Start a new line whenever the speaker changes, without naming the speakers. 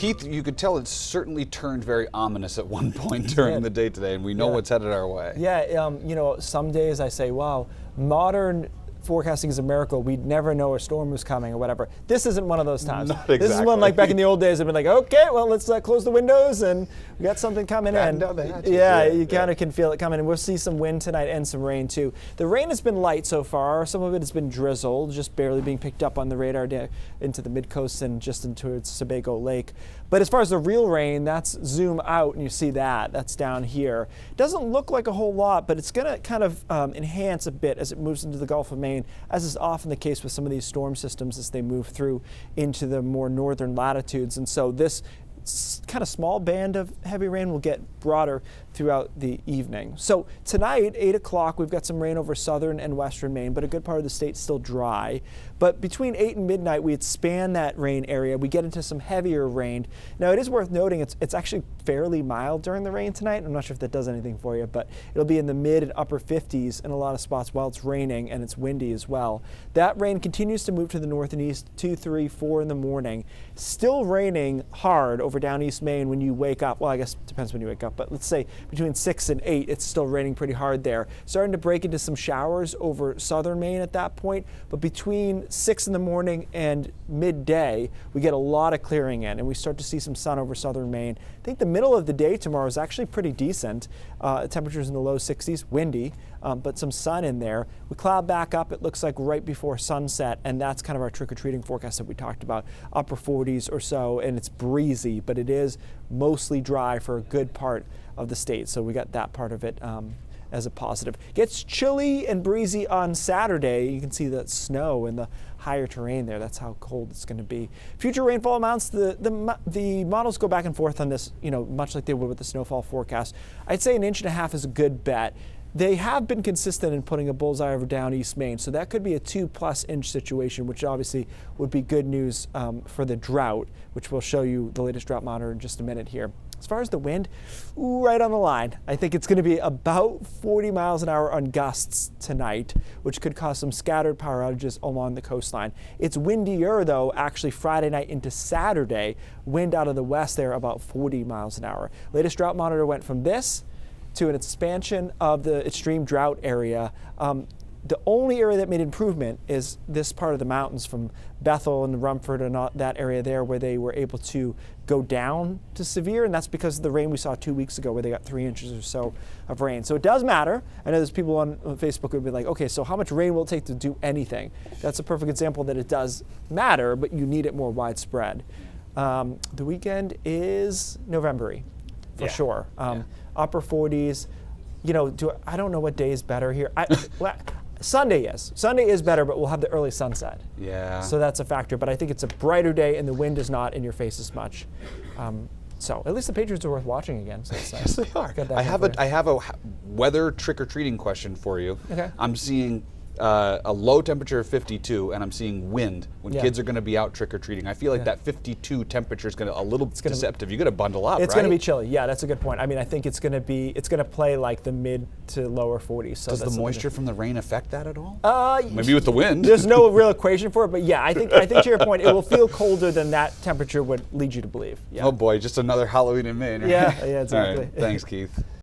Keith, you could tell it certainly turned very ominous at one point during the day today, and we know what's headed our way.
Yeah, you know, some days I say, wow, modern forecasting is a miracle. We'd never know a storm was coming or whatever. This isn't one of those times.
Not exactly.
This is one like back in the old days. I've been like, okay, well, let's close the windows and we got something coming in.
Down the hatches,
You kind of can feel it coming, and we'll see some wind tonight and some rain too. The rain has been light so far. Some of it has been drizzle, just barely being picked up on the radar into the mid-coast and just in towards Sebago Lake. But as far as the real rain, that's zoom out and you see that. That's down here. Doesn't look like a whole lot, but it's going to kind of enhance a bit as it moves into the Gulf of Maine, as is often the case with some of these storm systems as they move through into the more northern latitudes. And so this kind of small band of heavy rain will get broader throughout the evening. So tonight, 8 o'clock, we've got some rain over southern and western Maine, but a good part of the state's still dry. But between 8 and midnight, we expand that rain area. We get into some heavier rain. Now, it is worth noting it's actually fairly mild during the rain tonight. I'm not sure if that does anything for you, but it'll be in the mid and upper 50s in a lot of spots while it's raining, and it's windy as well. That rain continues to move to the north and east 2, 3, 4 in the morning. Still raining hard over down East Maine when you wake up. Well, I guess it depends when you wake up, but let's say between 6 and 8, it's still raining pretty hard there. Starting to break into some showers over southern Maine at that point, but between 6 in the morning and midday, we get a lot of clearing in, and we start to see some sun over southern Maine. I think the middle of the day tomorrow is actually pretty decent. Temperatures in the low 60s, windy, but some sun in there. We cloud back up, it looks like right before sunset, and that's kind of our trick-or-treating forecast that we talked about, upper 40s or so, and it's breezy, but it is mostly dry for a good part of the state, so we got that part of it as a positive. Gets chilly and breezy on Saturday. You can see the snow and the higher terrain there. That's how cold it's going to be. Future rainfall amounts, the models go back and forth on this, you know, much like they would with the snowfall forecast. I'd say 1.5 inches is a good bet. They have been consistent in putting a bullseye over down East Maine, so that could be a 2+ inch situation, which obviously would be good news for the drought, which we'll show you the latest drought monitor in just a minute here. As far as the wind, right on the line. I think it's going to be about 40 miles an hour on gusts tonight, which could cause some scattered power outages along the coastline. It's windier, though, actually Friday night into Saturday. Wind out of the west there about 40 miles an hour. Latest drought monitor went from this to an expansion of the extreme drought area. The only area that made improvement is this part of the mountains from Bethel and Rumford and that area there where they were able to go down to severe, and that's because of the rain we saw 2 weeks ago where they got 3 inches or so of rain. So it does matter. I know there's people on Facebook who would be like, okay, so how much rain will it take to do anything? That's a perfect example that it does matter, but you need it more widespread. The weekend is November-y, for sure. Upper 40s. You know, I don't know what day is better here. Sunday is better, but we'll have the early sunset.
Yeah.
So that's a factor, but I think it's a brighter day and the wind is not in your face as much. So at least the Patriots are worth watching again. So it's nice.
Yes, they are. I have a weather trick-or-treating question for you. Okay. I'm seeing a low temperature of 52, and I'm seeing wind when kids are going to be out trick-or-treating. I feel like that 52 temperature is going to a little deceptive. You got to bundle up,
It's going to be chilly. Yeah, that's a good point. I mean, I think it's going to play like the mid to lower 40s. So
does the moisture from the rain affect that at all?
Maybe
with the wind.
There's no real equation for it, but yeah, I think to your point, it will feel colder than that temperature would lead you to believe. Yeah.
Oh boy, just another Halloween in Maine. Right?
Yeah, exactly.
All right, thanks, Keith.